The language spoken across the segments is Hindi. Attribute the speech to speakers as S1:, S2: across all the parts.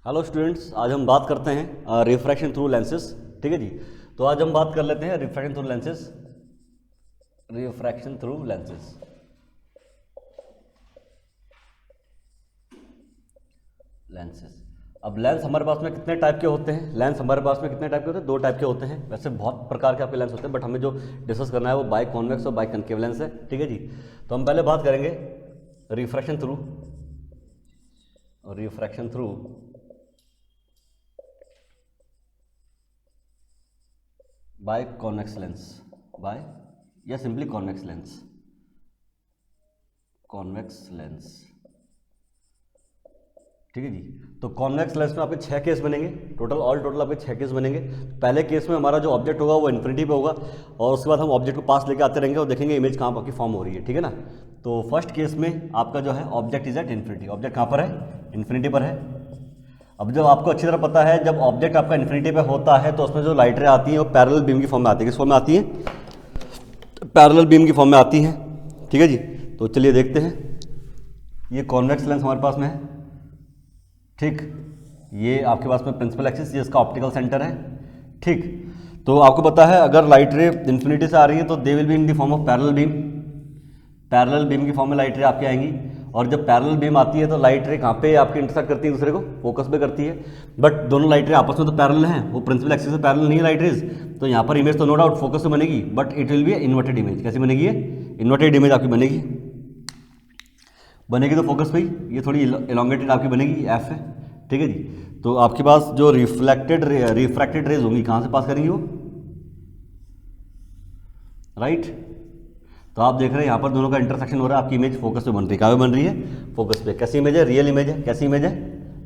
S1: हेलो स्टूडेंट्स, आज हम बात करते हैं रिफ्रैक्शन थ्रू लेंसेज। ठीक है जी। तो आज हम बात कर लेते हैं refraction through lenses. Refraction through lenses lenses अब लेंस हमारे पास में कितने टाइप के होते हैं? लेंस हमारे पास में कितने टाइप के होते हैं? दो टाइप के होते हैं। वैसे बहुत प्रकार के आपके लेंस होते हैं, बट हमें जो डिस्कस करना है वो बाई कॉन्वेक्स और बाई कनकेव लेंस है। ठीक है जी। तो हम पहले बात करेंगे refraction through biconvex lens, bi या सिंपली कॉन्वेक्स लेंस। ठीक है जी। तो कॉन्वेक्स लेंस में आपके 6 केस बनेंगे। टोटल आपके 6 केस बनेंगे। पहले केस में हमारा जो ऑब्जेक्ट होगा वो इन्फिनिटी पे होगा, और उसके बाद हम ऑब्जेक्ट को पास लेके आते रहेंगे और देखेंगे इमेज कहाँ आपकी फॉर्म हो रही है। ठीक है ना। तो फर्स्ट केस में आपका जो है object is at infinity. Object कहाँ पर है? इन्फिनिटी पर है। अब जब आपको अच्छी तरह पता है, जब ऑब्जेक्ट आपका इन्फिनिटी पे होता है तो उसमें जो लाइट रे आती हैं वो पैरेलल बीम की फॉर्म में आती है। किस फॉर्म में आती है? पैरेलल बीम की फॉर्म में आती हैं। ठीक है जी। तो चलिए देखते हैं। ये कॉन्वेक्स लेंस हमारे पास में है। ठीक, ये आपके पास में प्रिंसिपल एक्सिस, ये इसका ऑप्टिकल सेंटर है। ठीक, तो आपको पता है अगर लाइट रे इन्फिनिटी से आ रही है तो they will be in the form of parallel beam. Parallel beam की फॉर्म में लाइट रे आपके आएंगी, और जब पैरेलल बीम आती है तो लाइट रे कहाँ पे आपके इंटरसेक्ट करती है, दूसरे को फोकस पे करती है। बट दोनों लाइट रे आपस में तो पैरेलल हैं, वो प्रिंसिपल एक्सिस से पैरेलल नहीं है लाइट रेज। तो यहाँ पर इमेज तो नो डाउट फोकस से बनेगी, but it will be inverted image. कैसी बनेगी? ये इन्वर्टेड इमेज आपकी बनेगी तो फोकस पे ही ये थोड़ी एलोंगेटेड आपकी बनेगी, एफ है। ठीक है जी। तो आपके पास जो रिफ्रैक्टेड रेज होंगी कहाँ से पास करेंगी वो? राइट। तो आप देख रहे हैं यहाँ पर दोनों का इंटरसेक्शन हो रहा है, आपकी इमेज फोकस पे बन रही है। कहाँ पे बन रही है? फोकस पे। कैसी इमेज है? रियल इमेज है। कैसी इमेज है?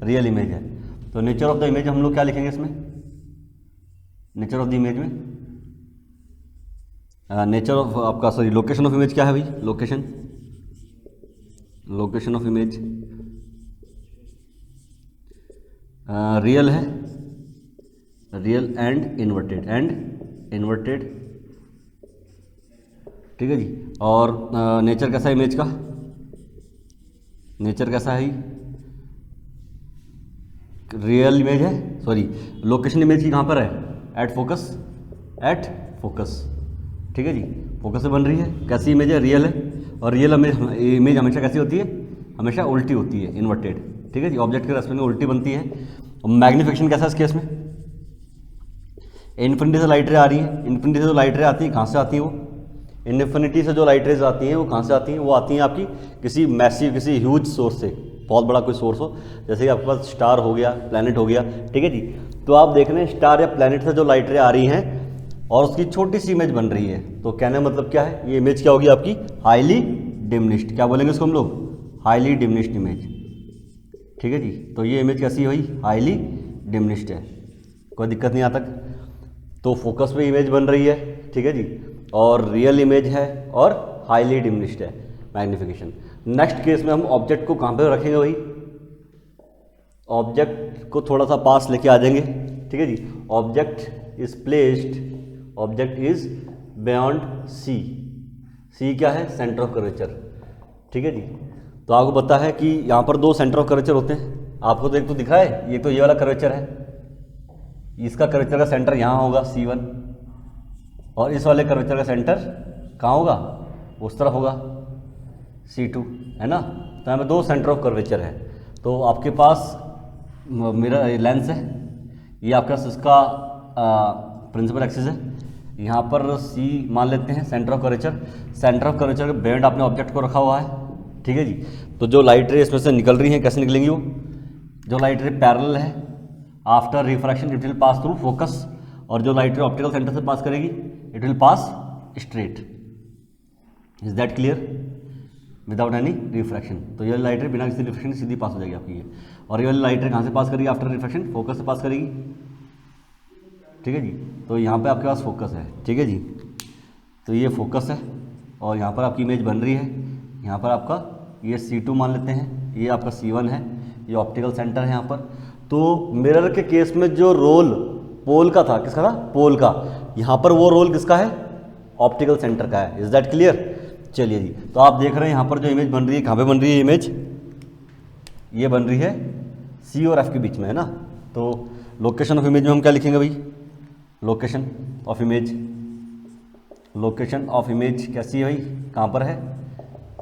S1: रियल इमेज है। तो नेचर ऑफ द इमेज हम लोग क्या लिखेंगे इसमें? नेचर ऑफ द इमेज में नेचर ऑफ आपका सॉरी लोकेशन ऑफ इमेज क्या है भाई? लोकेशन ऑफ इमेज रियल है, रियल एंड इन्वर्टेड। ठीक है जी। और नेचर कैसा है इमेज का? नेचर कैसा है? रियल इमेज है, सॉरी लोकेशन इमेज की कहाँ पर है? At focus. ठीक है जी। फोकस से बन रही है। कैसी इमेज है? रियल है। और रियल इमेज हमेशा कैसी होती है? हमेशा उल्टी होती है, इन्वर्टेड। ठीक है जी। ऑब्जेक्ट के रेस्पेक्ट में उल्टी बनती है। और मैग्नीफिकेशन कैसा है इस केस में? इन्फिनिटी से लाइट रे आ रही है। इन्फिनिटी से जो लाइट रे आती है कहाँ से आती है वो? इन्फिनिटी से जो लाइट रेज आती हैं वो कहाँ से आती हैं? वो आती हैं आपकी किसी मैसिव, किसी ह्यूज सोर्स से, बहुत बड़ा कोई सोर्स हो, जैसे कि आपके पास स्टार हो गया, प्लैनेट हो गया। ठीक है जी। तो आप देख रहे हैं स्टार या प्लैनेट से जो लाइट रे आ रही हैं और उसकी छोटी सी इमेज बन रही है। तो कहने का मतलब क्या है? ये इमेज क्या होगी आपकी? Highly diminished. क्या बोलेंगे इसको हम लोग? Highly diminished image. ठीक है जी। तो ये इमेज कैसी है भाई? हाईली डिमिनिश्ड है। कोई दिक्कत नहीं आता। तो फोकस पे इमेज बन रही है। ठीक है जी। और रियल इमेज है और हाईली डिमिनिश्ड है मैग्नीफिकेशन। नेक्स्ट केस में हम ऑब्जेक्ट को कहाँ पे रखेंगे भाई? ऑब्जेक्ट को थोड़ा सा पास लेके आ जाएंगे। ठीक है जी। ऑब्जेक्ट इज बियॉन्ड सी क्या है? Centre of curvature. ठीक है जी। तो आपको पता है कि यहाँ पर दो सेंटर ऑफ कर्वेचर होते हैं। आपको तो एक तो दिखा है, ये तो ये वाला कर्वेचर है, इसका कर्वेचर का सेंटर यहाँ होगा C1, और इस वाले कर्वेचर का सेंटर कहाँ होगा? उस तरफ होगा C2, है ना। तो यहाँ पे दो सेंटर ऑफ कर्वेचर है। तो आपके पास मेरा लेंस है, ये आपका इसका प्रिंसिपल एक्सिस है। यहाँ पर C मान लेते हैं सेंटर ऑफ कर्वेचर के बेंड आपने ऑब्जेक्ट को रखा हुआ है। ठीक है जी। तो जो लाइट रे इसमें से निकल रही हैं कैसे निकलेंगी वो? जो लाइट रे पैरेलल है, after refraction it will pass through focus, और जो लाइट रे ऑप्टिकल सेंटर से पास करेगी it will pass straight. Is that clear? Without any refraction. तो ये लाइट रे बिना किसी रिफ्रैक्शन सीधी पास हो जाएगी आपकी ये। और ये वाली लाइट रे कहाँ से पास करेगी? आफ्टर रिफ्रैक्शन फोकस से पास करेगी। ठीक है जी। तो यहाँ पे आपके पास फोकस है। ठीक है जी। तो ये फोकस है और यहाँ पर आपकी इमेज बन रही है। यहाँ पर आपका ये C2 मान लेते हैं, ये आपका C1 है, ये ऑप्टिकल सेंटर है यहाँ पर। तो मिरर के केस में जो रोल पोल का था, किसका था? पोल का। यहाँ पर वो रोल किसका है? ऑप्टिकल सेंटर का है। Is that clear? चलिए जी। तो आप देख रहे हैं यहाँ पर जो इमेज बन रही है, कहाँ पे बन रही है इमेज? ये बन रही है सी और एफ के बीच में है ना। तो लोकेशन ऑफ इमेज में हम क्या लिखेंगे भाई, location of image, location of image कैसी है भाई, कहाँ पर है,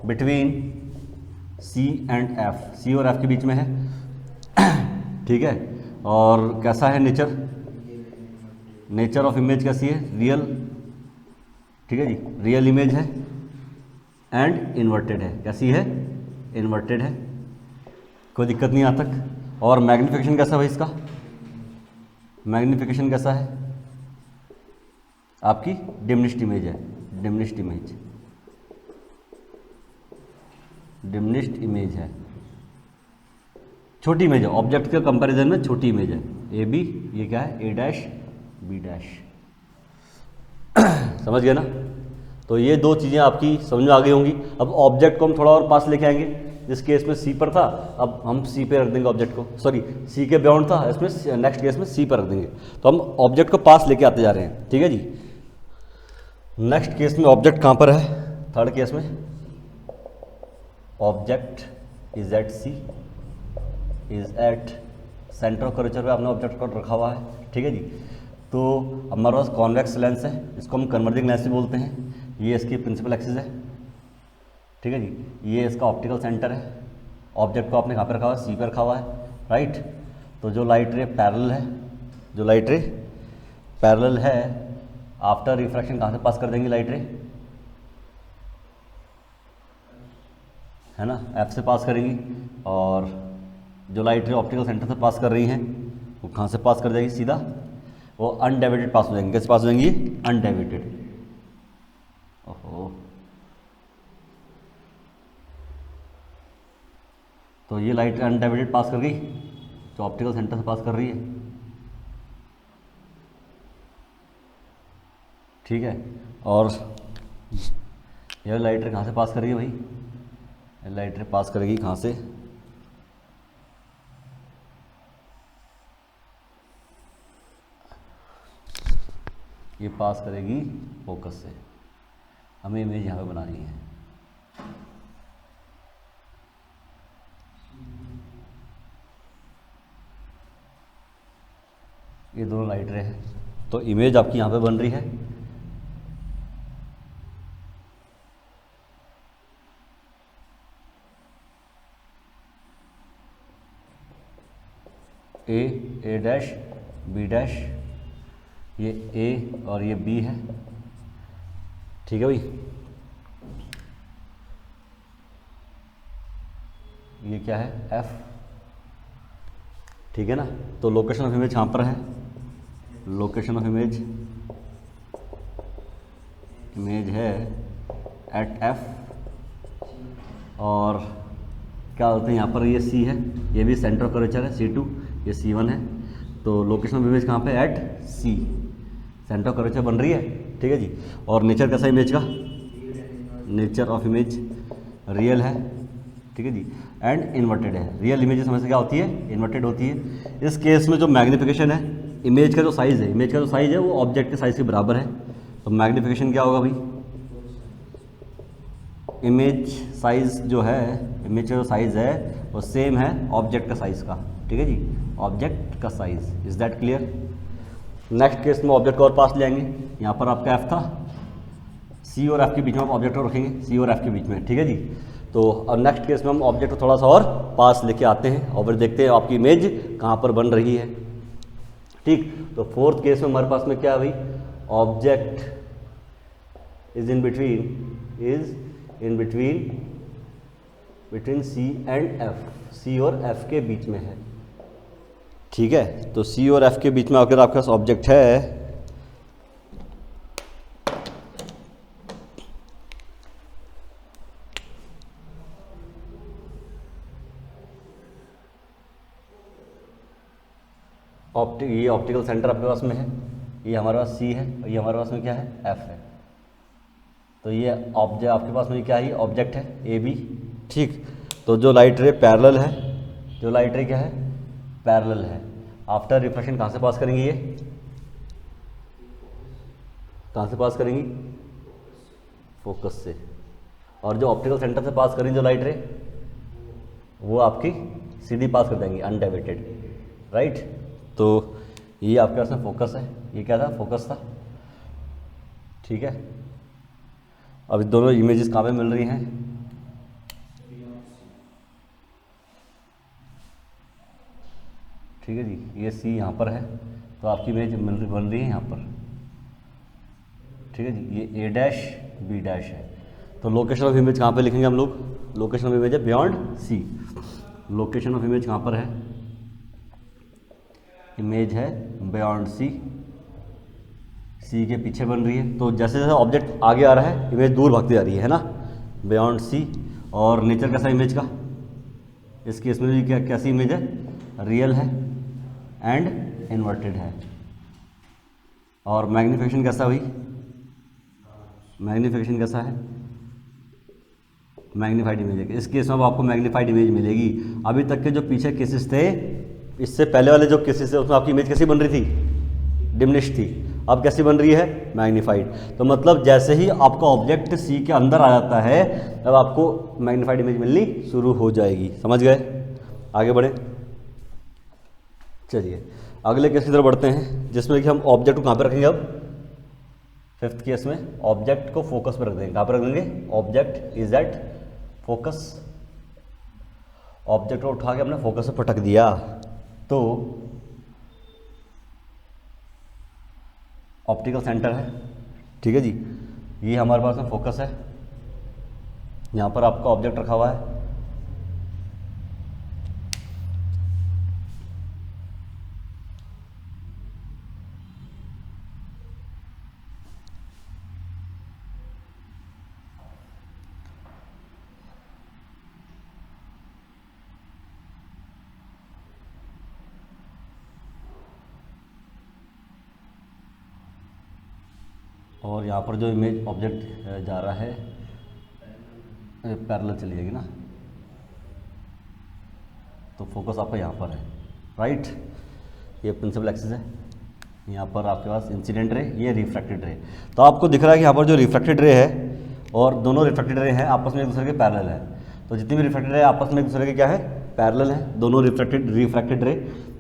S1: between C and F, C और एफ के बीच में है, ठीक है। और कैसा है नेचर, नेचर ऑफ इमेज कैसी है, रियल, ठीक है जी, रियल इमेज है एंड इन्वर्टेड है, कैसी है, इन्वर्टेड है, कोई दिक्कत नहीं यहाँ तक। और मैग्नीफिकेशन कैसा भाई इसका, मैग्नीफिकेशन कैसा है आपकी, डिमिनिश्ड इमेज है, डिमिनिश्ड इमेज, डिमिनिश्ड इमेज है, छोटी इमेज है, ऑब्जेक्ट के कंपैरिजन में छोटी इमेज है। ए बी, ये क्या है, ए डैश बी डैश, समझ गए ना। तो ये दो चीज़ें आपकी समझ में आ गई होंगी। अब ऑब्जेक्ट को हम थोड़ा और पास लेके आएंगे, जिस केस में सी पर था अब हम सी पे रख देंगे ऑब्जेक्ट को, सॉरी सी के बियॉन्ड था, इसमें नेक्स्ट केस में सी पर रख देंगे। तो हम ऑब्जेक्ट को पास लेके आते जा रहे हैं, ठीक है जी। नेक्स्ट केस में ऑब्जेक्ट कहाँ पर है, थर्ड केस में object is at C, is at centre of curvature पे आपने ऑब्जेक्ट को रखा हुआ है, ठीक है जी। तो हमारे पास कॉन्वेक्स लेंस है, इसको हम कन्वर्जिंग लेंस भी बोलते हैं, ये इसकी प्रिंसिपल एक्सिस है, ठीक है जी। ये इसका ऑप्टिकल सेंटर है, ऑब्जेक्ट को आपने कहाँ पर रखा हुआ है, सी पर रखा हुआ है, राइट। तो जो लाइट रे पैरेलल है, जो लाइट रे पैरेलल है, आफ्टर रिफ्रैक्शन कहाँ से पास कर देंगी लाइट रे, है ना, एफ से पास करेंगी। और जो लाइट रे ऑप्टिकल सेंटर से पास कर रही हैं वो कहाँ से पास कर जाएगी, सीधा वो अनडाइवर्टेड पास हो जाएंगे, कैसे पास हो जाएंगी, अनडाइवर्टेड। ओहो, तो ये लाइट अनडाइवर्टेड पास कर गई, जो ऑप्टिकल सेंटर से पास कर रही है, ठीक है। और यह लाइट रे कहाँ से पास कर रही है भाई, लाइट रे पास करेगी कहाँ से, ये पास करेगी फोकस से, हमें इमेज यहाँ पे बनानी है। ये दोनों लाइट रे हैं, तो इमेज आपकी यहाँ पे बन रही है। ए डैश बी डैश, ये ए और ये बी है, ठीक है भाई। ये क्या है, एफ, ठीक है ना। तो लोकेशन ऑफ इमेज कहाँ पर है, लोकेशन ऑफ इमेज, इमेज है एट एफ, और क्या बोलते हैं यहाँ पर, ये सी है, ये भी सेंटर ऑफ कर्वेचर है C2, ये C1 है। तो लोकेशन ऑफ इमेज कहाँ पे, at C, centre of curvature बन रही है, ठीक है जी। और नेचर कैसा इमेज का, नेचर ऑफ इमेज रियल है, ठीक है जी, एंड इन्वर्टेड है। रियल इमेज समझ से क्या होती है, इन्वर्टेड होती है। इस केस में जो मैग्नीफिकेशन है, इमेज का जो साइज़ है, इमेज का जो साइज़ है वो ऑब्जेक्ट के साइज़ के बराबर है। तो मैग्नीफिकेशन क्या होगा भाई, इमेज साइज़ जो है, इमेज का जो साइज़ है वो सेम है ऑब्जेक्ट का साइज़ का, ठीक है जी, ऑब्जेक्ट का size. Is that clear. Next case में ऑब्जेक्ट को और पास ले आएंगे, यहाँ पर आपका एफ था, सी और एफ के बीच में आप ऑब्जेक्ट को रखेंगे, सी और एफ के बीच में, ठीक है जी। तो अब नेक्स्ट केस में हम ऑब्जेक्ट को थोड़ा सा और पास लेके आते हैं और फिर देखते हैं आपकी इमेज कहाँ पर बन रही है, ठीक। तो फोर्थ केस में हमारे पास में क्या है भाई, object is in between C and F, C और एफ के बीच में है, ठीक है। तो सी और एफ के बीच में अगर आपके पास ऑब्जेक्ट है, ये ऑप्टिकल सेंटर आपके पास में है, ये हमारे पास सी है और ये हमारे पास में क्या है, एफ है। तो ये ऑब्जेक्ट आपके पास में क्या है, ऑब्जेक्ट है ए बी, ठीक। तो जो लाइट रे पैरेलल है, जो लाइट रे क्या है, पैरेलल है। आफ्टर रिफ्लेक्शन कहाँ से पास करेंगी, ये कहाँ से पास करेंगी, फोकस से। और जो ऑप्टिकल सेंटर से पास करेंगी जो लाइट रे, वो आपकी सीधी पास कर देंगे अनडेविएटेड, राइट। तो ये आपके पास में फोकस है, ये क्या था, फोकस था, ठीक है। अब दोनों इमेजेस कहाँ पे मिल रही हैं, ठीक है जी। ये सी यहाँ पर है तो आपकी इमेज बन रही है यहाँ पर, ठीक है जी। ये ए डैश बी डैश है, तो लोकेशन ऑफ इमेज कहाँ पे लिखेंगे हम लोग, लोकेशन ऑफ इमेज है beyond C. Location of image कहाँ पर है, इमेज है बियॉन्ड सी, सी के पीछे बन रही है। तो जैसे जैसे ऑब्जेक्ट आगे आ रहा है इमेज दूर भागती जा रही है ना, बियॉन्ड सी। और नेचर कैसा इमेज का, इस केस में भी क्या कैसी इमेज है, रियल है एंड इन्वर्टेड है। और मैग्नीफिकेशन कैसा हुई, मैग्नीफिकेशन कैसा है, मैग्नीफाइड इमेज है। इस केस में अब आपको मैग्नीफाइड इमेज मिलेगी। अभी तक के जो पीछे केसेस थे, इससे पहले वाले जो केसेस थे उसमें आपकी इमेज कैसी बन रही थी, डिमिनिश थी, अब कैसी बन रही है, मैग्नीफाइड। तो मतलब जैसे ही आपका ऑब्जेक्ट सी के अंदर आ जाता है तब आपको मैग्नीफाइड इमेज मिलनी शुरू हो जाएगी। समझ गए, आगे बढ़े। चलिए अगले केस की तरफ बढ़ते हैं, जिसमें कि हम ऑब्जेक्ट को कहाँ पे रखेंगे। अब फिफ्थ केस में ऑब्जेक्ट को फोकस पे रख देंगे। कहाँ पे रख देंगे, object is at focus. Object को उठा के हमने फोकस पे पटक दिया तो ऑप्टिकल सेंटर है, ठीक है जी। ये हमारे पास में फोकस है, यहाँ पर आपका ऑब्जेक्ट रखा हुआ है। और यहाँ पर जो इमेज ऑब्जेक्ट जा रहा है पैरेलल चली जाएगी ना, तो फोकस आपका यहाँ पर है, राइट। ये प्रिंसिपल एक्सिस है, यहाँ पर आपके पास इंसिडेंट रे, ये रिफ्रैक्टेड रे। तो आपको दिख रहा है कि यहाँ पर जो रिफ्रैक्टेड रे है और दोनों रिफ्रैक्टेड रे हैं आपस में एक दूसरे के पैरेलल है। तो जितनी भी रिफ्रैक्टेड रे आपस में एक दूसरे के क्या है, पैरेलल है, दोनों रिफ्रैक्टेड रे।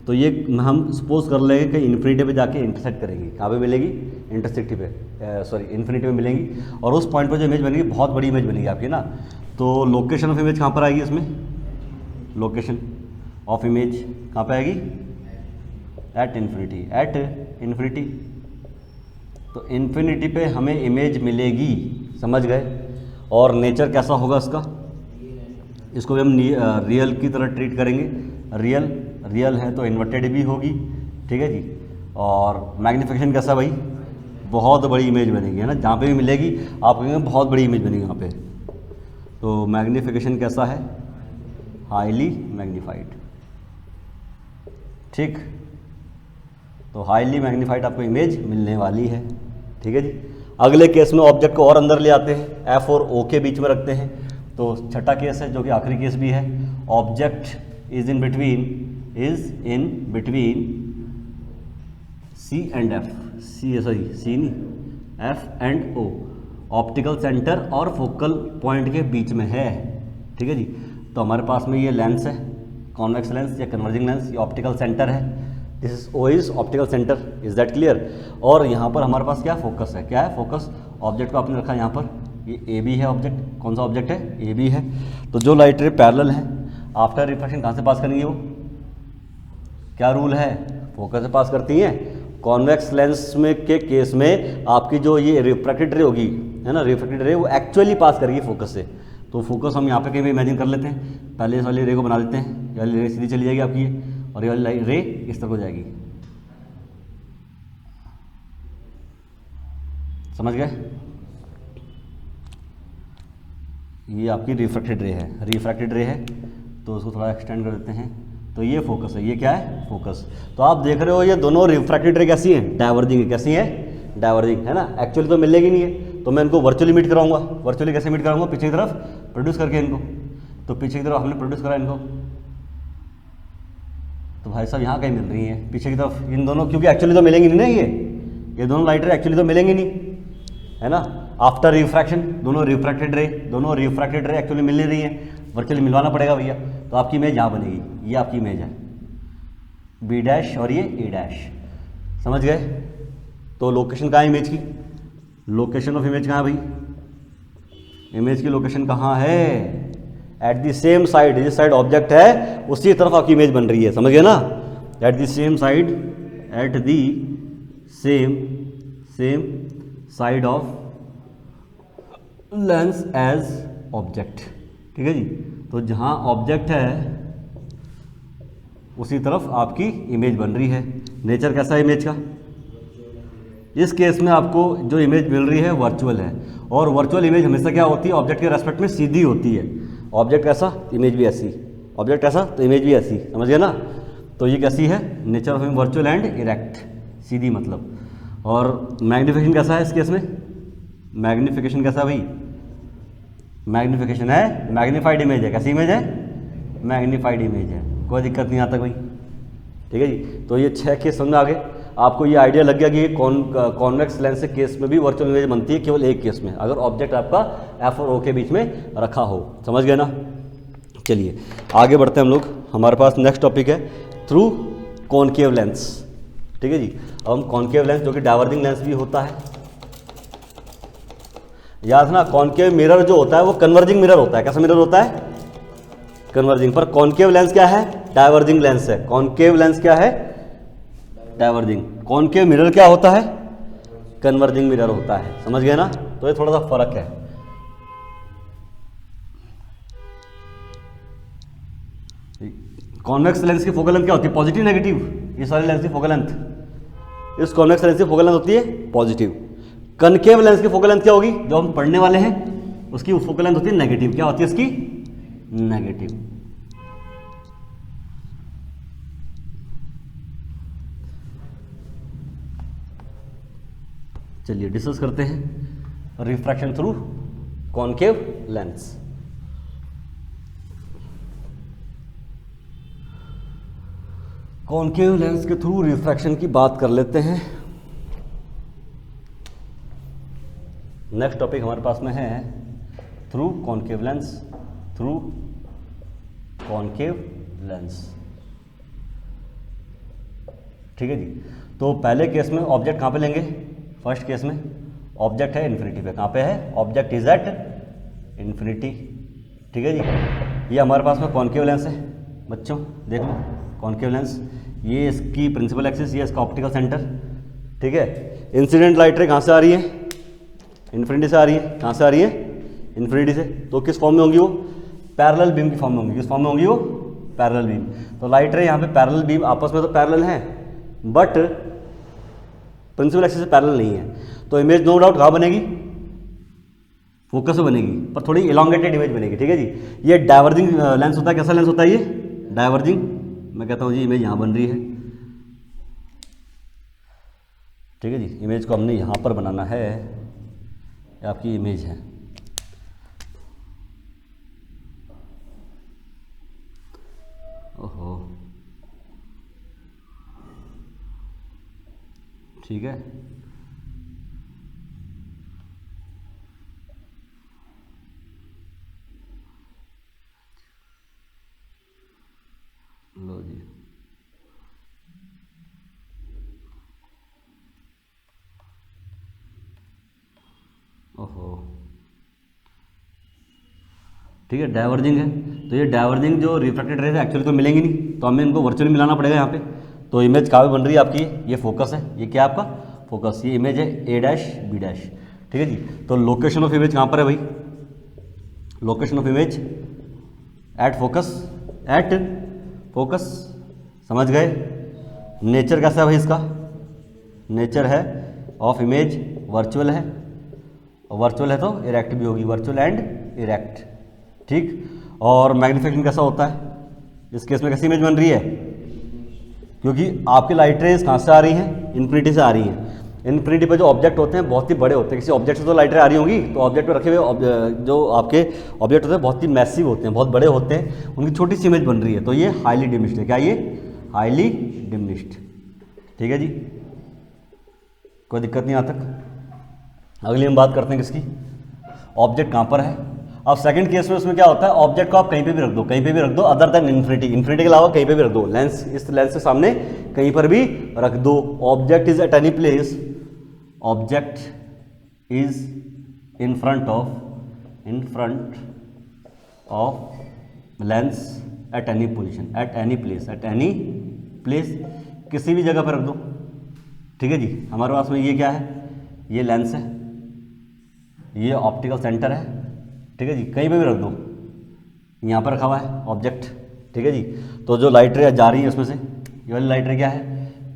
S1: तो ये हम सपोज कर लेंगे कि इन्फिनिटी पे जाके इंटरसेक्ट करेंगी। कहाँ पे मिलेगी, इंटरसेक्टी पे, सॉरी इन्फिनिटी पे मिलेंगी। और उस पॉइंट पर जो इमेज बनेगी बहुत बड़ी इमेज बनेगी आपकी ना। तो लोकेशन ऑफ इमेज कहाँ पर आएगी इसमें, लोकेशन ऑफ इमेज कहाँ पे आएगी, एट इन्फिनिटी, एट इन्फिनिटी। तो इन्फिनिटी पे हमें इमेज मिलेगी, समझ गए। और नेचर कैसा होगा इसका, इसको भी हम रियल की तरह ट्रीट करेंगे। रियल है तो इन्वर्टेड भी होगी, ठीक है जी। और मैग्नीफिकेशन कैसा भाई, बहुत बड़ी इमेज बनेगी, है ना। जहाँ पे भी मिलेगी आप कहेंगे बहुत बड़ी इमेज बनेगी यहाँ पे। तो मैग्नीफिकेशन कैसा है, हाईली मैग्नीफाइड, ठीक। तो हाईली मैग्नीफाइड आपको इमेज मिलने वाली है, ठीक है जी। अगले केस में ऑब्जेक्ट को और अंदर ले आते हैं, एफ और ओ के बीच में रखते हैं। तो छठा केस है जो कि आखिरी केस भी है, object is in between C and F, C नहीं, F and O, optical centre और फोकल पॉइंट के बीच में है, ठीक है जी। तो हमारे पास में ये लेंस है, कॉन्वेक्स लेंस या कन्वर्जिंग लेंस, ये ऑप्टिकल सेंटर है। This is O is optical centre, is that clear. और यहाँ पर हमारे पास क्या फोकस है, क्या है फोकस, ऑब्जेक्ट को आपने रखा है यहाँ पर, ये ए बी है ऑब्जेक्ट, कौन सा ऑब्जेक्ट है, ए बी है। तो जो लाइट रे पैरेलल है, आफ्टर रिफ्रैक्शन कहाँ से पास करेंगे, वो क्या रूल है, फोकस से पास करती हैं। कॉन्वेक्स लेंस में के केस में आपकी जो ये रिफ्रैक्टेड रे होगी, है ना, रिफ्रैक्टेड रे वो एक्चुअली पास करेगी फोकस से। तो फोकस हम यहाँ पे कहीं भी इमेजिन कर लेते हैं, पहले इस वाली रे को बना लेते हैं, ये वाली रे सीधी चली जाएगी आपकी, और ये वाली रे इस तरह हो जाएगी, समझ गए। ये आपकी रिफ्रैक्टेड रे है, तो उसको थोड़ा एक्सटेंड कर देते हैं। तो ये फोकस है, ये क्या है, फोकस। तो आप देख रहे हो ये दोनों रिफ्रैक्टेड रे कैसी हैं, डाइवर्जिंग है, कैसी है, डाइवर्जिंग, है ना। एक्चुअली तो मिलेगी नहीं है, तो मैं इनको वर्चुअली मीट कराऊंगा। वर्चुअली कैसे मीट कराऊंगा, पीछे की तरफ प्रोड्यूस करके इनको। तो पीछे की तरफ हमने प्रोड्यूस करा इनको, तो भाई साहब यहाँ कहीं मिल रही है पीछे की तरफ इन दोनों, क्योंकि एक्चुअली तो मिलेंगी नहीं ना, ये दोनों लाइट रे एक्चुअली तो मिलेंगी नहीं, है ना। आफ्टर रिफ्रैक्शन दोनों रिफ्रैक्टेड रे एक्चुअली मिल नहीं रही हैं। वर्चुअली मिलवाना पड़ेगा भैया, तो आपकी इमेज यहाँ बनेगी, ये आपकी इमेज है बी डैश और ये ए डैश, समझ गए। तो लोकेशन कहाँ है इमेज की, लोकेशन ऑफ इमेज कहाँ है भाई, इमेज की लोकेशन कहाँ है, एट द सेम साइड, जिस साइड ऑब्जेक्ट है उसी तरफ आपकी इमेज बन रही है, समझ गए ना। At the same side, at the same side of lens as object, ठीक है जी। तो जहाँ ऑब्जेक्ट है उसी तरफ आपकी इमेज बन रही है। नेचर कैसा है इमेज का, इस केस में आपको जो इमेज मिल रही है वर्चुअल है, और वर्चुअल इमेज हमेशा क्या होती है, ऑब्जेक्ट के रेस्पेक्ट में सीधी होती है। ऑब्जेक्ट ऐसा, इमेज भी ऐसी, ऑब्जेक्ट ऐसा तो इमेज भी ऐसी, समझ गए ना। तो ये कैसी है, nature of virtual and erect, सीधी मतलब। और मैग्नीफिकेशन कैसा है इस केस में, मैग्नीफिकेशन कैसा है भाई, मैग्नीफिकेशन है, मैग्नीफाइड इमेज है, कैसी इमेज है, मैग्नीफाइड इमेज है, कोई दिक्कत नहीं आता भाई, ठीक है जी। तो ये 6 केस समझ में आ गए, आपको ये आइडिया लग गया कि कॉन्वेक्स लेंस के केस में भी वर्चुअल इमेज बनती है केवल एक केस में, अगर ऑब्जेक्ट आपका एफ और ओ के बीच में रखा हो, समझ गए ना। चलिए आगे बढ़ते हैं हम लोग, हमारे पास नेक्स्ट टॉपिक है थ्रू कॉनकेव लेंस, ठीक है जी। अब हम कॉनकेव लेंस जो कि डाइवर्जिंग लेंस भी होता है, याद ना, कॉनकेव मिरर जो होता है वो कन्वर्जिंग मिरर होता है, कैसा मिरर होता है, कन्वर्जिंग। पर कॉनकेव लेंस क्या है, डाइवर्जिंग लेंस है। कॉनकेव लेंस क्या है, डाइवर्जिंग। कॉनकेव मिरर क्या होता है, कन्वर्जिंग मिरर होता है, समझ गए ना। तो ये थोड़ा सा फर्क है। कॉन्वेक्स लेंस की फोकल लेंथ क्या होती है, पॉजिटिव नेगेटिव, इस वाले लेंस की फोकल लेंथ, इस कॉन्वेक्स लेंस की फोकल लेंथ होती है पॉजिटिव। कनकेव लेंस की फोकल लेंथ क्या होगी, जो हम पढ़ने वाले हैं उसकी फोकल लेंथ होती है नेगेटिव, क्या होती है इसकी, नेगेटिव। चलिए डिस्कस करते हैं refraction through concave lens. Concave lens के थ्रू रिफ्रैक्शन की बात कर लेते हैं। नेक्स्ट टॉपिक हमारे पास में है through concave lens, through concave lens, ठीक है जी। तो पहले केस में ऑब्जेक्ट कहाँ पे लेंगे, फर्स्ट केस में ऑब्जेक्ट है इन्फिनिटी पे, कहाँ पे है, ऑब्जेक्ट इज एट इन्फिनिटी, ठीक है जी। ये हमारे पास में कॉनकेव लेंस है बच्चों, देख लो कॉनकेव लेंस, ये इसकी प्रिंसिपल एक्सिस, ये इसका ऑप्टिकल सेंटर, ठीक है। इंसिडेंट लाइट रे कहाँ से आ रही है, इन्फिनिटी से आ रही है, कहाँ से आ रही है, इन्फिनिटी से। तो किस फॉर्म में होंगी वो, पैरेलल बीम की फॉर्म में होंगी, किस फॉर्म में होंगी वो, पैरेलल बीम। तो लाइट रे यहाँ पे पैरेलल बीम आपस में तो पैरेलल हैं, बट प्रिंसिपल एक्सिस से पैरेलल नहीं है। तो इमेज नो डाउट कहाँ बनेगी, फोकस में बनेगी, पर थोड़ी इलांगेटेड इमेज बनेगी, ठीक है जी। ये डाइवर्जिंग लेंस होता है, कैसा लेंस होता है ये, डाइवर्जिंग। मैं कहता हूँ जी इमेज यहाँ बन रही है, ठीक है जी। इमेज को हमने यहाँ पर बनाना है, आपकी इमेज है, ओहो ठीक है। लो जी, ओहो ठीक है, डाइवर्जिंग है। तो ये डाइवर्जिंग जो रिफ्रैक्टेड रेज है एक्चुअली तो मिलेंगी नहीं, तो हमें इनको वर्चुअली मिलाना पड़ेगा यहाँ पे। तो इमेज कहाँ पे बन रही है आपकी, ये फोकस है, ये क्या आपका फोकस, ये इमेज है ए डैश बी डैश, ठीक है जी। तो लोकेशन ऑफ इमेज कहाँ पर है भाई, location of image at focus, at focus, समझ गए। नेचर कैसा है भाई इसका, नेचर है ऑफ इमेज वर्चुअल है, वर्चुअल है तो इरेक्ट भी होगी, वर्चुअल एंड इरेक्ट, ठीक। और मैग्नीफिकेशन कैसा होता है, इस केस में कैसी इमेज बन रही है, क्योंकि आपकी लाइट रेज कहाँ से आ रही हैं, इन्फिनिटी से आ रही हैं। इन्फिनिटी पे जो ऑब्जेक्ट होते हैं बहुत ही बड़े होते हैं, किसी ऑब्जेक्ट से तो लाइट रे आ रही होंगी, तो ऑब्जेक्ट पे रखे हुए जो आपके ऑब्जेक्ट होते हैं बहुत ही मैसिव होते हैं, बहुत बड़े होते हैं, उनकी छोटी सी इमेज बन रही है, तो ये हाईली डिमिनिश्ड है, क्या ये हाईली डिमिनिश्ड, ठीक है जी। कोई दिक्कत नहीं यहाँ तक। अगली हम बात करते हैं किसकी, ऑब्जेक्ट कहाँ पर है, अब सेकंड केस में उसमें क्या होता है, ऑब्जेक्ट को आप कहीं पे भी रख दो, कहीं पे भी रख दो अदर देन इन्फिनिटी, इन्फिनिटी के अलावा कहीं पे भी रख दो, लेंस इस लेंस के सामने कहीं पर भी रख दो। Object is at any place, object is in front of lens at any position, at any place, किसी भी जगह पर रख दो। ठीक है जी, हमारे पास में ये क्या है, ये लेंस है, ये ऑप्टिकल सेंटर है। ठीक है जी, कहीं पे भी रख दो, यहाँ पर रखा हुआ है ऑब्जेक्ट। ठीक है जी, तो जो लाइट रे जा रही है उसमें से ये वाली लाइट रे क्या है,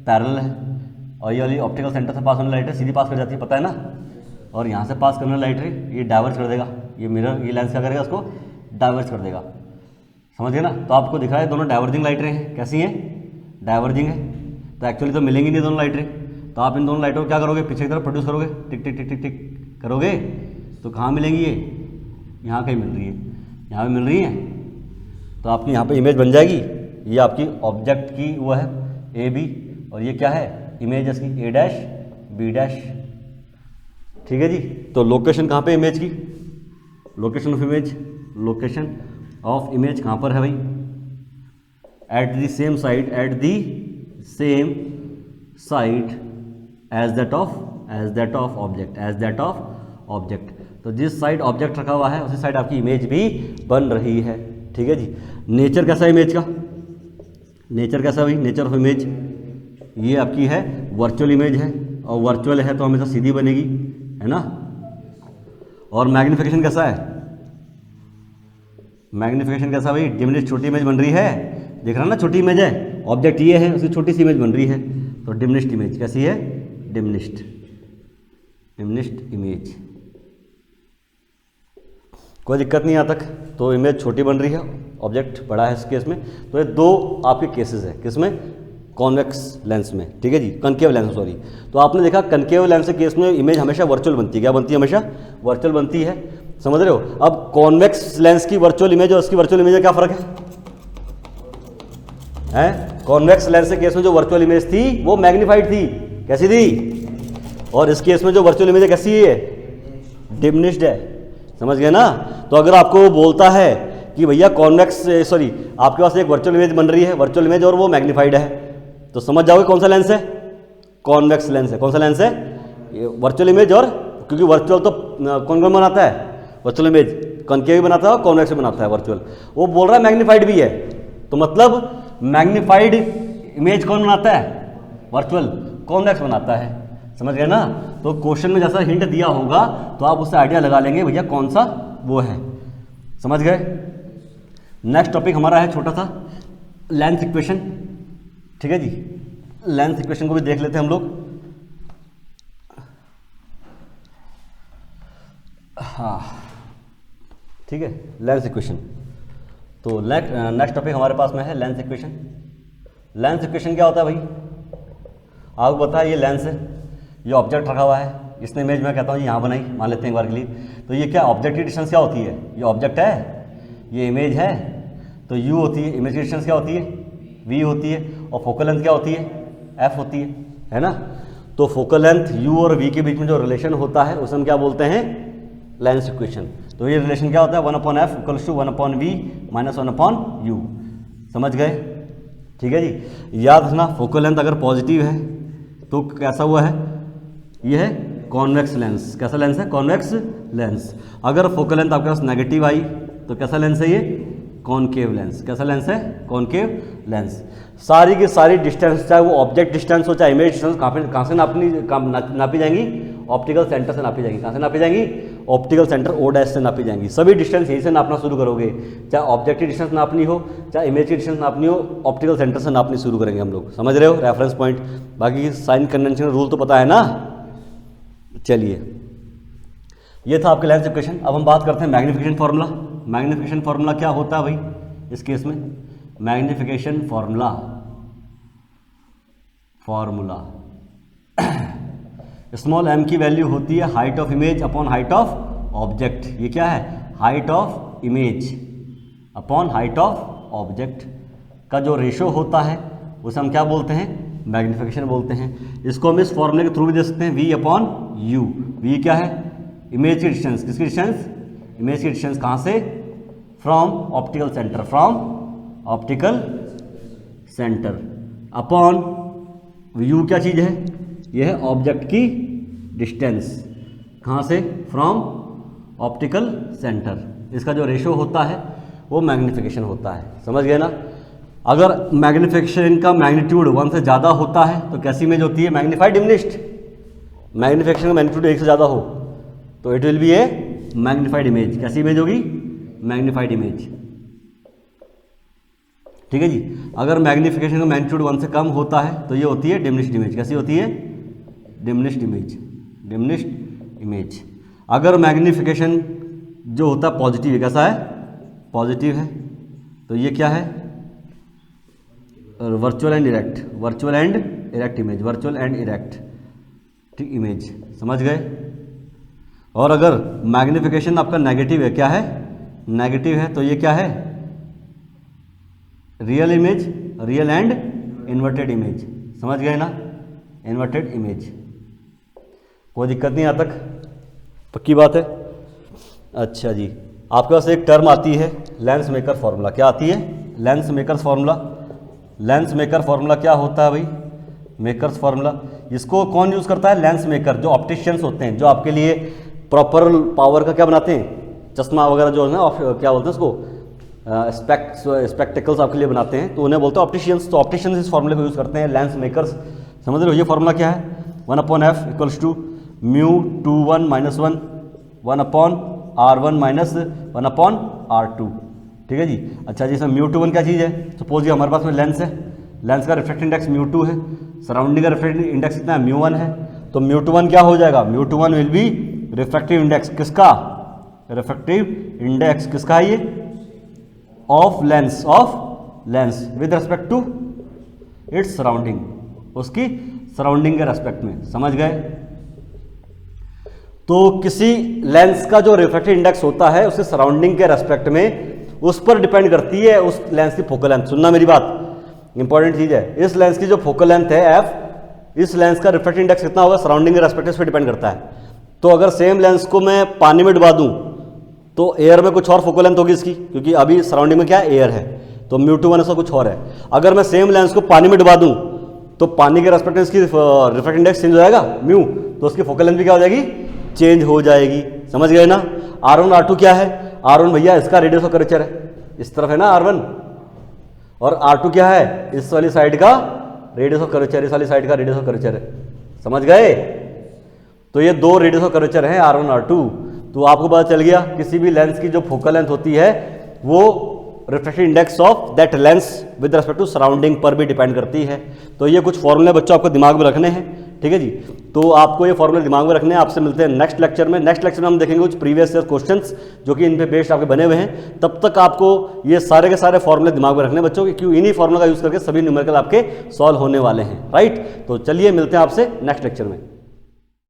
S1: पैरेलल है, और ये वाली ऑप्टिकल सेंटर से पास होने लाइट रे सीधी पास कर जाती है, पता है ना। और यहाँ से पास करने लाइट रे ये डाइवर्ज कर देगा, ये मिरर, ये लेंस क्या करेगा, उसको डाइवर्ज कर देगा, समझ गए ना। तो आपको दिख रहा है दोनों डाइवर्जिंग लाइट रे हैं, कैसी हैं, डाइवर्जिंग है। तो एक्चुअली तो मिलेंगी नहीं दोनों लाइट रे, तो आप इन दोनों लाइटों को क्या करोगे, पीछे की तरफ प्रोड्यूस करोगे, टिक टिक टिक टिक टिक करोगे, तो कहाँ मिलेंगी ये, यहाँ कहीं मिल रही है, यहाँ पे मिल रही है, तो आपकी यहाँ पे इमेज बन जाएगी। ये आपकी ऑब्जेक्ट की वो है ए बी, और ये क्या है, इमेज इसकी ए डैश बी डैश। ठीक है जी, तो लोकेशन कहाँ पे इमेज की, location of image, location of image कहाँ पर है भाई, at the same side, at the same side as that of object, तो जिस साइड ऑब्जेक्ट रखा हुआ है उसी साइड आपकी इमेज भी बन रही है। ठीक है जी, नेचर कैसा है इमेज का, नेचर कैसा भाई, नेचर ऑफ इमेज, ये आपकी है वर्चुअल इमेज है, और वर्चुअल है तो हमेशा सीधी बनेगी, है ना। और मैग्नीफिकेशन कैसा है, मैग्नीफिकेशन कैसा भाई, डिमिनिश, छोटी इमेज बन रही है, देख रहा ना, छोटी इमेज है, ऑब्जेक्ट ये है, उसकी छोटी सी इमेज बन रही है, तो डिमिनिश्ड इमेज कैसी है, डिमिनिश्ड इमेज, कोई दिक्कत नहीं यहाँ तक। तो इमेज छोटी बन रही है, ऑब्जेक्ट बड़ा है इस केस में। तो ये दो आपके केसेस है, किसमें, कॉन्वेक्स लेंस में। ठीक है जी, कनकेव लेंस, सॉरी। तो आपने देखा कनकेव लेंस के केस में इमेज हमेशा वर्चुअल बनती है, क्या बनती है, हमेशा वर्चुअल बनती है, समझ रहे हो। अब कॉन्वेक्स लेंस की वर्चुअल इमेज और उसकी वर्चुअल इमेज में क्या फर्क है, कॉन्वेक्स लेंस के केस में जो वर्चुअल इमेज थी वो मैग्नीफाइड थी, कैसी थी, और इस केस में जो वर्चुअल इमेज है कैसी है, डिमिनिश्ड है, समझ गए ना। तो अगर आपको वो बोलता है कि भैया कॉन्वेक्स, सॉरी, आपके पास एक वर्चुअल इमेज बन रही है, वर्चुअल इमेज, और वो मैग्नीफाइड है, तो समझ जाओगे कौन सा लेंस है, कॉन्वेक्स लेंस है। कौन सा लेंस है, ये वर्चुअल इमेज, और क्योंकि वर्चुअल तो कौन कौन बनाता है, वर्चुअल इमेज कॉनकेव भी बनाता है और कॉन्वेक्स भी बनाता है वर्चुअल, वो बोल रहा है मैग्नीफाइड भी है, तो मतलब मैग्नीफाइड इमेज कौन बनाता है, वर्चुअल, कॉन्वेक्स बनाता है, समझ गए ना। तो क्वेश्चन में जैसा हिंट दिया होगा तो आप उससे आइडिया लगा लेंगे भैया कौन सा वो है, समझ गए। नेक्स्ट टॉपिक हमारा है छोटा सा लेंस इक्वेशन। ठीक है जी, लेंस इक्वेशन को भी देख लेते हैं हम लोग। हाँ ठीक है, लेंस इक्वेशन। तो नेक्स्ट टॉपिक हमारे पास में है लेंस इक्वेशन। लेंस इक्वेशन क्या होता है भाई, आपको पता है ये लेंस है, ये ऑब्जेक्ट रखा हुआ है, इसने इमेज मैं कहता हूँ यहाँ बनाई, मान लेते हैं एक बार के लिए। तो ये क्या ऑब्जेक्ट की डिस्टेंस क्या होती है, ये ऑब्जेक्ट है, ये इमेज है, तो u होती है, इमेज की डिस्टेंस क्या होती है, v होती है, और फोकल लेंथ क्या होती है, f होती है ना। तो फोकल लेंथ u और v के बीच में जो रिलेशन होता है उसे हम क्या बोलते हैं, लेंस इक्वेशन। तो ये रिलेशन क्या होता है, 1/f equals to 1/v minus 1/u, समझ गए। ठीक है जी, याद रखना फोकल लेंथ अगर पॉजिटिव है तो कैसा हुआ है, ये है कॉन्वेक्स लेंस। कैसा लेंस है, कॉन्वेक्स लेंस। अगर फोकल लेंथ आपके पास नेगेटिव आई तो कैसा लेंस है, ये कॉनकेव लेंस। कैसा लेंस है, कॉनकेव लेंस। सारी की सारी डिस्टेंस, चाहे वो ऑब्जेक्ट डिस्टेंस हो चाहे इमेज डिस्टेंस, कहाँ से नापी जाएंगी, ऑप्टिकल सेंटर से नापी जाएंगी। कहाँ से नापी जाएंगी, ऑप्टिकल सेंटर ओ डैश से नापी जाएंगी। सभी डिस्टेंस यहीं से नापना शुरू करोगे, चाहे ऑब्जेक्ट की डिस्टेंस नापनी हो चाहे इमेज की डिस्टेंस नापनी हो, ऑप्टिकल सेंटर से नापनी शुरू करेंगे हम लोग, समझ रहे हो, रेफरेंस पॉइंट। बाकी साइन कन्वेंशन रूल तो पता है ना। चलिए, ये था आपके लेंस इक्वेशन। अब हम बात करते हैं मैग्नीफिकेशन फार्मूला। मैग्नीफिकेशन फार्मूला क्या होता है भाई इस केस में, मैग्नीफिकेशन फार्मूला स्मॉल m की वैल्यू होती है height of image upon height of object. ये क्या है, height of image upon height of object का जो रेशो होता है उसे हम क्या बोलते हैं, मैग्नीफिकेशन बोलते हैं। इसको हम इस फॉर्मूले के थ्रू भी दे सकते हैं, v/u। v क्या है, इमेज की डिस्टेंस, किसकी डिस्टेंस, इमेज की डिस्टेंस कहाँ से, from optical centre, from optical centre upon you क्या चीज़ है, यह है ऑब्जेक्ट की डिस्टेंस, कहाँ से, फ्रॉम ऑप्टिकल सेंटर। इसका जो रेशो होता है वो मैग्नीफिकेशन होता है, समझ गए ना। अगर मैग्नीफिकेशन का मैग्नीट्यूड 1 से ज़्यादा होता है तो कैसी इमेज होती है, मैग्नीफाइड डिमिनिश्ड। मैग्नीफिकेशन का मैग्नीट्यूड 1 से ज़्यादा हो तो it will be A magnified image. कैसी इमेज होगी, मैग्नीफाइड इमेज, ठीक है जी। अगर मैग्नीफिकेशन का मैग्नीट्यूड 1 से कम होता है तो ये होती है डिमिनिश्ड इमेज। कैसी होती है, डिमिनिश्ड इमेज, डिमिनिश्ड इमेज। अगर मैग्नीफिकेशन जो होता है पॉजिटिव है, कैसा है, पॉजिटिव है, तो ये क्या है, virtual and erect, virtual and erect image, virtual and erect, ठीक, इमेज, समझ गए। और अगर मैग्नीफिकेशन आपका नेगेटिव है, क्या है, नेगेटिव है, तो ये क्या है, real image, real and inverted image, समझ गए ना, इन्वर्टेड इमेज। कोई दिक्कत नहीं यहाँ तक, पक्की बात है। अच्छा जी, आपके पास एक टर्म आती है लेंस मेकर फॉर्मूला। क्या आती है, lens makers formula. Lens maker formula क्या होता है भाई, मेकर्स फॉर्मूला। इसको कौन यूज़ करता है, लेंस मेकर, जो ऑप्टिशियंस होते हैं, जो आपके लिए प्रॉपर पावर का क्या बनाते हैं, चश्मा वगैरह जो है ना, क्या बोलते हैं उसको, स्पेक्टिकल्स आपके लिए बनाते हैं, तो उन्हें बोलते हैं ऑप्टिशियंस। तो ऑप्टिशियंस इस फॉर्मूले को यूज़ करते हैं, लेंस मेकर्स, समझ रहे हो। ये फॉर्मूला क्या है, 1/f equals to mu 2 1 - 1 1/r1 - 1/r2, ठीक है जी। अच्छा जी, इसमें म्यू 2 1 क्या चीज़ है, सपोज ये हमारे पास में लेंस है, लेंस का रिफ्रैक्टिव इंडेक्स म्यू 2 है, सराउंडिंग का रिफ्रैक्टिव इंडेक्स कितना है, म्यू 1 है, तो म्यू 2 1 क्या हो जाएगा, mu 2 1 will be refractive index किसका, रिफ्रैक्टिव इंडेक्स किसका है ये, of lens with respect to its surrounding, उसकी सराउंडिंग के रेस्पेक्ट में, समझ गए। तो किसी लेंस का जो रिफ्रैक्टिव इंडेक्स होता है उसके सराउंडिंग के रेस्पेक्ट में, उस पर डिपेंड करती है उस लेंस की फोकल लेंथ। सुनना मेरी बात, इंपॉर्टेंट चीज है। इस लेंस की जो फोकल लेंथ है एफ, इस लेंस का रिफ्रैक्टिव इंडेक्स कितना होगा, सराउंडिंग के रेस्पेक्ट पे डिपेंड करता है। तो अगर सेम लेंस को मैं पानी में डुबा दूं तो एयर में कुछ और फोकल लेंथ होगी इसकी, क्योंकि अभी सराउंडिंग में क्या है, एयर है, तो म्यू 2 1 ऐसा कुछ और है। अगर मैं सेम लेंस को पानी में डुबा दूं तो पानी के रेस्पेक्ट में इसकी रिफ्रैक्टिव इंडेक्स चेंज हो जाएगा म्यू, तो उसकी फोकल लेंथ भी क्या हो जाएगी, चेंज हो जाएगी, समझ गए ना। R1 R2 क्या है, R1 भैया इसका रेडियस ऑफ कर्वेचर है, इस तरफ है ना R1, और R2 क्या है, इस वाली साइड का रेडियस ऑफ कर्वेचर, इस वाली साइड का रेडियस ऑफ कर्वेचर है, समझ गए। तो ये दो रेडियस ऑफ कर्वेचर हैं R1 R2। तो आपको पता चल गया किसी भी लेंस की जो फोकल लेंथ होती है वो refractive index of that lens with respect to surrounding पर भी डिपेंड करती है। तो ये कुछ फॉर्मूले बच्चों आपको दिमाग में रखने हैं, ठीक है जी। तो आपको ये फॉर्मूले दिमाग में रखने हैं। आपसे मिलते हैं नेक्स्ट लेक्चर में। नेक्स्ट लेक्चर में हम देखेंगे कुछ प्रीवियस ईयर क्वेश्चंस जो कि इन पे बेस्ड आपके बने हुए हैं। तब तक आपको ये सारे के सारे फॉर्मूले दिमाग में रखने बच्चों के, क्यों इन्हीं फॉर्मूला का यूज करके सभी न्यूमेरिकल आपके सॉल्व होने वाले हैं, राइट। तो चलिए मिलते हैं आपसे नेक्स्ट लेक्चर में।